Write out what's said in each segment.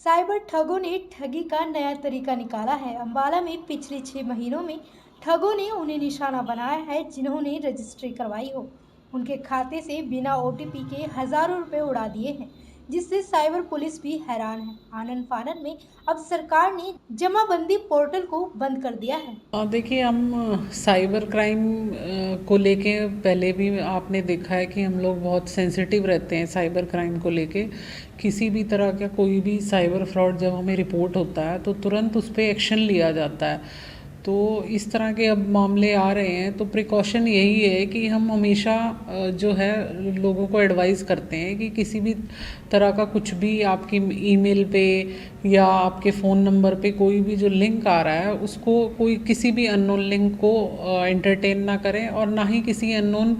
Cyber ठगों ने ठगी का नया तरीका निकाला है। अंबाला में पिछले 6 महीनों में ठगों ने उन्हें निशाना बनाया है जिन्होंने रजिस्ट्री करवाई हो। उनके खाते से बिना ओटीपी के हजारों रुपए उड़ा दिए हैं, जिससे साइबर पुलिस भी हैरान है। आनन फानन में अब सरकार ने जमाबंदी पोर्टल को बंद कर दिया है। देखिए, हम साइबर क्राइम को लेके पहले भी आपने देखा है कि हम लोग बहुत सेंसिटिव रहते हैं साइबर क्राइम को लेके। किसी भी तरह का कोई भी साइबर फ्रॉड जब हमें रिपोर्ट होता है तो तुरंत उस पर एक्शन लिया जाता है। तो इस तरह के अब मामले आ रहे हैं तो प्रिकॉशन यही है कि हम हमेशा जो है लोगों को एडवाइस करते हैं कि किसी भी तरह का कुछ भी आपकी ईमेल पे या आपके फ़ोन नंबर पे कोई भी जो लिंक आ रहा है उसको कोई किसी भी अननोन लिंक को एंटरटेन ना करें, और ना ही किसी अननोन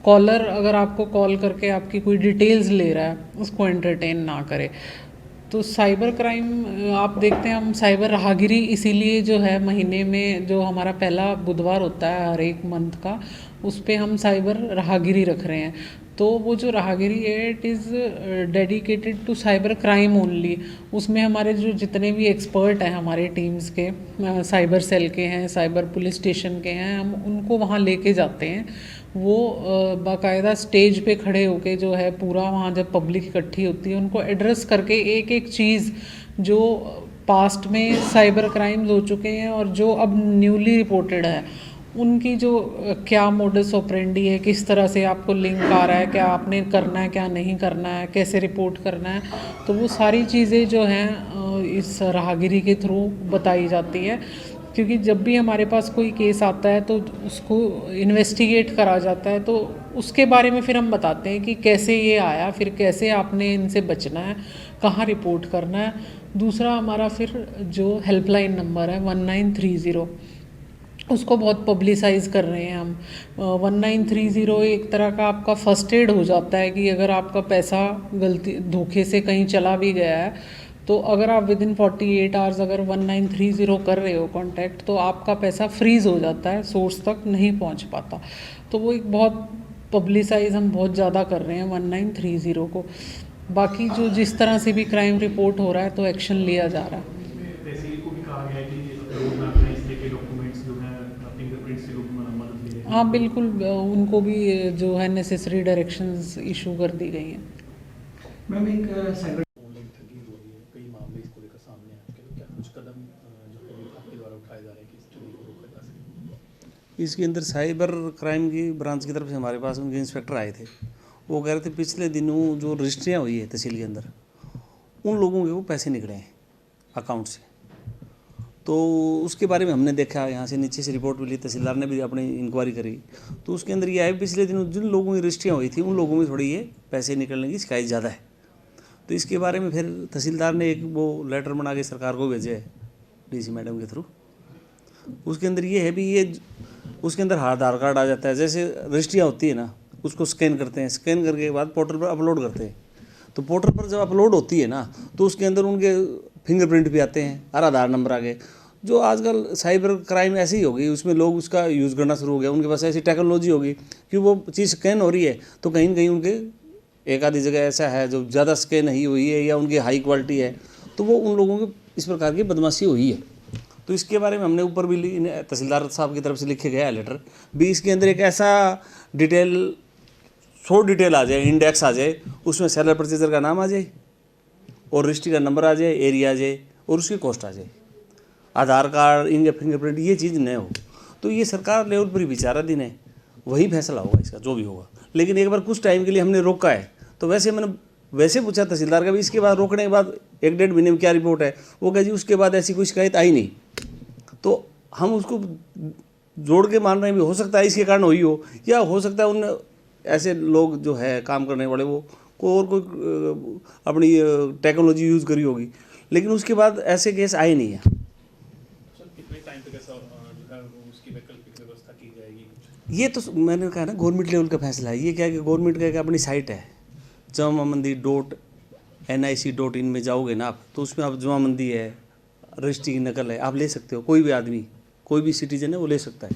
कॉलर अगर आपको कॉल करके आपकी कोई डिटेल्स ले रहा है उसको एंटरटेन ना करें। तो साइबर क्राइम आप देखते हैं, हम साइबर राहगिरी इसीलिए जो है महीने में जो हमारा पहला बुधवार होता है हर एक मंथ का, उस पर हम साइबर राहगिरी रख रहे हैं। तो वो जो राहगिरी है it is dedicated to cyber crime only. उसमें हमारे जो जितने भी एक्सपर्ट हैं हमारे टीम्स के, साइबर सेल के हैं, साइबर पुलिस स्टेशन के हैं, हम उनको वहाँ लेके जाते हैं। वो बाकायदा स्टेज पे खड़े होके जो है पूरा वहाँ जब पब्लिक इकट्ठी होती है उनको एड्रेस करके एक एक चीज़ जो पास्ट में साइबर क्राइम्स हो चुके हैं और जो अब न्यूली रिपोर्टेड है उनकी जो क्या मोडस ऑपरेंडी है, किस तरह से आपको लिंक आ रहा है, क्या आपने करना है क्या नहीं करना है, कैसे रिपोर्ट करना है, तो वो सारी चीज़ें जो हैं इस राहगिरी के थ्रू बताई जाती है। क्योंकि जब भी हमारे पास कोई केस आता है तो उसको इन्वेस्टिगेट करा जाता है, तो उसके बारे में फिर हम बताते हैं कि कैसे ये आया, फिर कैसे आपने इनसे बचना है, कहाँ रिपोर्ट करना है। दूसरा हमारा फिर जो हेल्पलाइन नंबर है 1930, उसको बहुत पब्लिसाइज़ कर रहे हैं हम। 1930 एक तरह का आपका फर्स्ट एड हो जाता है कि अगर आपका पैसा गलती धोखे से कहीं चला भी गया है तो अगर आप विद इन 48 आवर्स अगर 1930 कर रहे हो कांटेक्ट, तो आपका पैसा फ्रीज़ हो जाता है, सोर्स तक नहीं पहुंच पाता। तो वो एक बहुत पब्लिसाइज हम बहुत ज़्यादा कर रहे हैं 1930 को। बाकी जो जिस तरह से भी क्राइम रिपोर्ट हो रहा है तो एक्शन लिया जा रहा है। तहसील को भी कहा गया है कि रोड मैप में इस तरह के डॉक्यूमेंट्स जो हैं फिंगरप्रिंट से लोग मदद ले रहे हैं। हाँ बिल्कुल, उनको भी जो है नेसेसरी डायरेक्शंस इशू कर दी गई हैं। मैम, एक साइबर ऑनलाइन ठगी हो रही है, कई मामले इसको लेकर सामने आए, तो क्या कुछ कदम जो आपके द्वारा उठाए जा रहे हैं कि इस ठगी को रोका जा सके? इसके अंदर साइबर क्राइम की ब्रांच की तरफ से हमारे पास उनके इंस्पेक्टर आए थे। वो कह रहे थे पिछले दिनों जो रजिस्ट्रियाँ हुई है तहसील के अंदर, उन लोगों के वो पैसे निकले हैं अकाउंट से। तो उसके बारे में हमने देखा, यहाँ से नीचे से रिपोर्ट मिली, तहसीलदार ने भी अपनी इंक्वायरी करी। तो उसके अंदर ये आया पिछले दिनों जिन लोगों की रजिस्ट्रियाँ हुई थी उन लोगों में थोड़ी ये पैसे निकलने की शिकायत ज़्यादा है। तो इसके बारे में फिर तहसीलदार ने एक वो लेटर बना के सरकार को भेजे है डीसी मैडम के थ्रू। उसके अंदर ये है भी ये उसके अंदर आधार कार्ड आ जाता है, जैसे रजिस्ट्रियाँ होती है ना उसको स्कैन करते हैं, स्कैन करके के बाद पोर्टल पर अपलोड करते हैं। तो पोर्टल पर जब अपलोड होती है ना तो उसके अंदर उनके फिंगरप्रिंट भी आते हैं और आधार नंबर आ गए। जो आजकल साइबर क्राइम ऐसी ही हो गई, उसमें लोग उसका यूज़ करना शुरू हो गया, उनके पास ऐसी टेक्नोलॉजी होगी कि वो चीज़ स्कैन हो रही है तो कहीं ना कहीं उनके एक आधी जगह ऐसा है जो ज़्यादा स्कैन नहीं हुई है या उनकी हाई क्वालिटी है, तो वो उन लोगों की इस प्रकार की बदमाशी हुई है। तो इसके बारे में हमने ऊपर भी तहसीलदार साहब की तरफ से लिखे गया है लेटर भी। इसके अंदर एक ऐसा डिटेल, शॉर्ट डिटेल आ जाए, इंडेक्स आ जाए, उसमें सेलर परचेजर का नाम आ जाए और रजिस्ट्री का नंबर आ जाए, एरिया आ जाए और उसकी कॉस्ट आ जाए, आधार कार्ड, इनके फिंगरप्रिंट, ये चीज़ न हो। तो ये सरकार लेवल पर ही विचाराधीन है, वही फैसला होगा इसका जो भी होगा। लेकिन एक बार कुछ टाइम के लिए हमने रोका है, तो मैंने वैसे पूछा तहसीलदार का भी इसके बाद रोकने के बाद 1-1.5 महीने में क्या रिपोर्ट है। वो कहे जी उसके बाद ऐसी कोई शिकायत आई नहीं। तो हम उसको जोड़ के मान रहे हैं भी हो सकता है इसके कारण हुई हो, या हो सकता है उन ऐसे लोग जो है काम करने वाले वो कोई अपनी टेक्नोलॉजी यूज़ करी होगी, लेकिन उसके बाद ऐसे केस आए नहीं हैं। कितने टाइम तक ऐसा जो है उसकी वैकल्पिक व्यवस्था की जाएगी? ये तो मैंने कहा ना गवर्नमेंट लेवल का फैसला है। ये क्या है कि गवर्नमेंट का एक अपनी साइट है jamamandir.nic.in में जाओगे ना आप, तो उसमें आप जमाबंदी है, रजिस्ट्री की नकल है, आप ले सकते हो। कोई भी आदमी, कोई भी सिटीजन है वो ले सकता है।